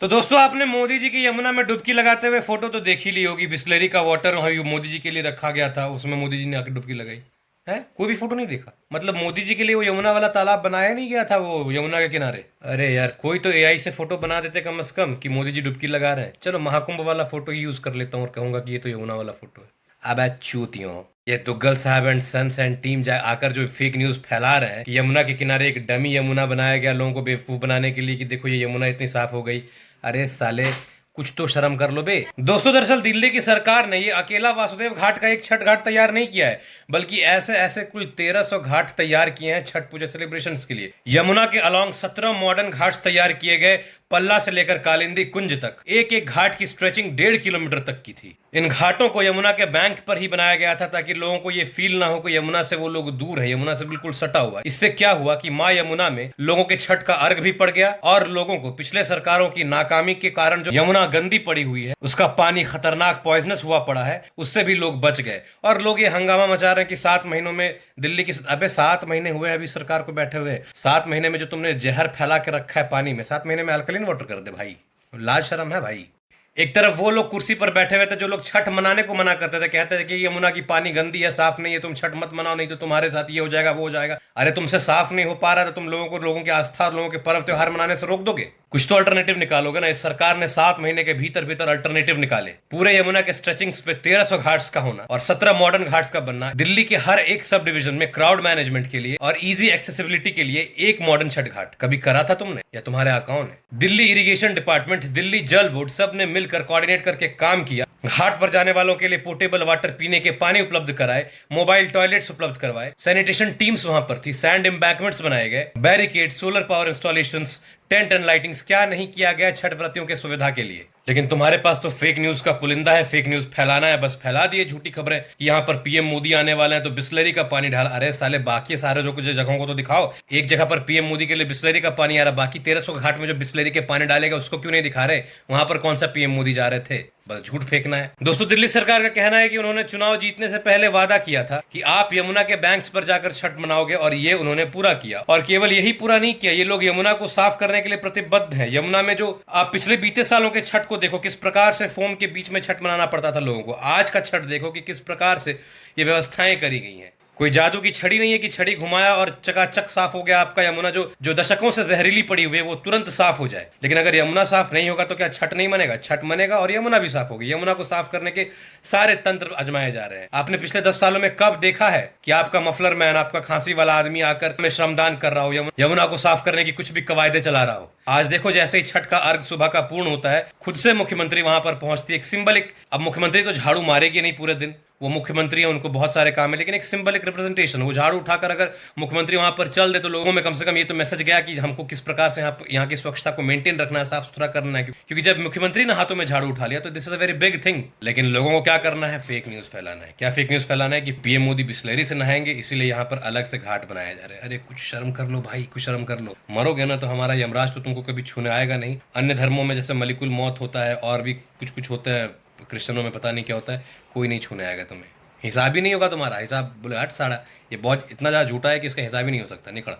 तो दोस्तों आपने मोदी जी की यमुना में डुबकी लगाते हुए फोटो तो देख ही ली होगी। बिस्लेरी का वाटर वहाँ मोदी जी के लिए रखा गया था, उसमें मोदी जी ने आके डुबकी लगाई है। कोई भी फोटो नहीं देखा? मतलब मोदी जी के लिए वो यमुना वाला तालाब बनाया नहीं गया था वो यमुना के किनारे? अरे यार, कोई तो एआई से फोटो बना देते कम से कम कि मोदी जी डुबकी लगा रहे हैं। चलो महाकुंभ वाला फोटो यूज कर लेता हूँ और कहूंगा कि ये तो यमुना वाला फोटो है। अब चूतियों, ये दुग्गल साहब एंड सन्स एंड टीम जा आकर जो फेक न्यूज फैला रहे हैं कि यमुना के किनारे एक डमी यमुना बनाया गया लोगों को बेवकूफ बनाने के लिए कि देखो ये यमुना इतनी साफ हो गई। अरे साले, कुछ तो शर्म कर लो बे। दोस्तों दरअसल दिल्ली की सरकार ने ये अकेला वासुदेव घाट का एक छठ घाट तैयार नहीं किया है, बल्कि ऐसे ऐसे कुल 1300 घाट तैयार किए हैं छठ पूजा सेलिब्रेशन के लिए। यमुना के अलोंग 17 मॉडर्न घाट तैयार किए गए, पल्ला से लेकर कालिंदी कुंज तक। एक एक घाट की स्ट्रेचिंग 1.5 किलोमीटर तक की थी। इन घाटों को यमुना के बैंक पर ही बनाया गया था ताकि लोगों को ये फील ना हो कि यमुना से वो लोग दूर है, यमुना से बिल्कुल सटा हुआ। इससे क्या हुआ कि माँ यमुना में लोगों के छठ का अर्घ भी पड़ गया और लोगों को पिछले सरकारों की नाकामी के कारण जो यमुना गंदी पड़ी हुई है उसका पानी खतरनाक पॉइजनस हुआ पड़ा है, उससे भी लोग बच गए। और लोग ये हंगामा मचा रहे हैं कि 7 महीनों में दिल्ली की, अबे 7 महीने हुए अभी सरकार को बैठे हुए। 7 महीने में जो तुमने जहर फैला के रखा है पानी में, 7 महीने में अल्कलीन वाटर कर दे भाई। लाज शर्म है भाई। एक तरफ वो लोग कुर्सी पर बैठे हुए थे जो लोग छठ मनाने को मना करते थे, कहते थे कि यमुना की पानी गंदी है, साफ नहीं है, तुम छठ मत मनाओ नहीं तो तुम्हारे साथ ये हो जाएगा वो हो जाएगा। अरे तुमसे साफ नहीं हो पा रहा तो तुम लोगों को लोगों की आस्था और लोगों के पर्व त्योहार मनाने से रोक दोगे? कुछ तो अल्टरनेटिव निकालोगे ना। इस सरकार ने 7 महीने के भीतर भीतर अल्टरनेटिव निकाले। पूरे यमुना के स्ट्रेचिंग्स पे 1300 घाट्स का होना और 17 मॉडर्न घाट्स का बनना, दिल्ली के हर एक सब डिवीजन में क्राउड मैनेजमेंट के लिए और इजी एक्सेसिबिलिटी के लिए एक मॉडर्न छठ घाट। कभी करा था तुमने या तुम्हारे अकाउंट ने? दिल्ली इरिगेशन डिपार्टमेंट, दिल्ली जल बोर्ड, सब ने मिलकर कोऑर्डिनेट करके काम किया। घाट पर जाने वालों के लिए पोर्टेबल वाटर पीने के पानी उपलब्ध कराए, मोबाइल टॉयलेट्स उपलब्ध करवाए, सैनिटेशन टीम्स वहां पर थी, सैंड एम्बैंकमेंट्स बनाए गए, barricade, solar power installations, tent and lightings. क्या नहीं किया गया छठ व्रतियों के सुविधा के लिए? लेकिन तुम्हारे पास तो फेक न्यूज का पुलिंदा है, फेक न्यूज फैलाना है, बस फैला दिए झूठी खबरें कि यहाँ पर पीएम मोदी आने वाले हैं तो बिस्लरी का पानी ढाला। अरे साले, बाकी सारे जो कुछ जगहों को तो दिखाओ। एक जगह पर पीएम मोदी के लिए बिस्लरी का पानी आ रहा, बाकी 1300 घाट में जो बिस्लरी के पानी डालेगा उसको क्यों नहीं दिखा रहे? वहां पर कौन सा पीएम मोदी जा रहे थे? बस झूठ फेंकना है। दोस्तों दिल्ली सरकार का कहना है कि उन्होंने चुनाव जीतने से पहले वादा किया था कि आप यमुना के बैंक्स पर जाकर छठ मनाओगे और ये उन्होंने पूरा किया। और केवल यही पूरा नहीं किया, ये लोग यमुना को साफ करने के लिए प्रतिबद्ध हैं। यमुना में जो आप पिछले बीते सालों के छठ को देखो, किस प्रकार से फोम के बीच में छठ मनाना पड़ता था लोगों को। आज का छठ देखो कि किस प्रकार से ये व्यवस्थाएं करी गई हैं। कोई जादू की छड़ी नहीं है कि छड़ी घुमाया और चकाचक साफ हो गया आपका यमुना। जो जो दशकों से जहरीली पड़ी हुई है वो तुरंत साफ हो जाए। लेकिन अगर यमुना साफ नहीं होगा तो क्या छठ नहीं मनेगा? छठ मनेगा और यमुना भी साफ होगी। यमुना को साफ करने के सारे तंत्र आजमाए जा रहे हैं। आपने पिछले 10 सालों में कब देखा है कि आपका मफलर मैन, आपका खांसी वाला आदमी आकर में श्रमदान कर रहा हो, यमुना को साफ करने की कुछ भी कवायदे चला रहा हो? आज देखो, जैसे ही छठ का अर्घ सुबह का पूर्ण होता है, खुद से मुख्यमंत्री वहां पर पहुंचती है। एक सिंबलिक, अब मुख्यमंत्री तो झाड़ू मारेगी नहीं पूरे दिन, वो मुख्यमंत्री है, उनको बहुत सारे काम है, लेकिन एक सिंबलिक रिप्रेजेंटेशन, वो झाड़ू उठाकर अगर मुख्यमंत्री वहां पर चल दे तो लोगों में कम से कम ये तो मैसेज गया कि हमको किस प्रकार से यहाँ की स्वच्छता को मेंटेन रखना है, साफ सुथरा करना है। क्योंकि जब मुख्यमंत्री ने हाथों में झाड़ू उठा लिया तो this is a very big thing. लेकिन लोगों को क्या करना है? फेक न्यूज फैलाना है। क्या फेक न्यूज फैलाना है? कि पीएम मोदी बिस्लेरी से नहाएंगे इसीलिए यहाँ पर अलग से घाट बनाया जा रहा है। अरे कुछ शर्म कर लो भाई, कुछ शर्म कर लो। मरोगे ना तो हमारा यमराज तो तुमको कभी छूने आएगा नहीं। अन्य धर्मों में जैसे मलिकुल मौत होता है और भी कुछ कुछ होता है, क्रिश्चियनों में पता नहीं क्या होता है, कोई नहीं छूने आएगा तुम्हें। हिसाब ही नहीं होगा तुम्हारा। हिसाब बोले हट साड़ा, ये बहुत इतना ज़्यादा झूठा है कि इसका हिसाब ही नहीं हो सकता। निकल।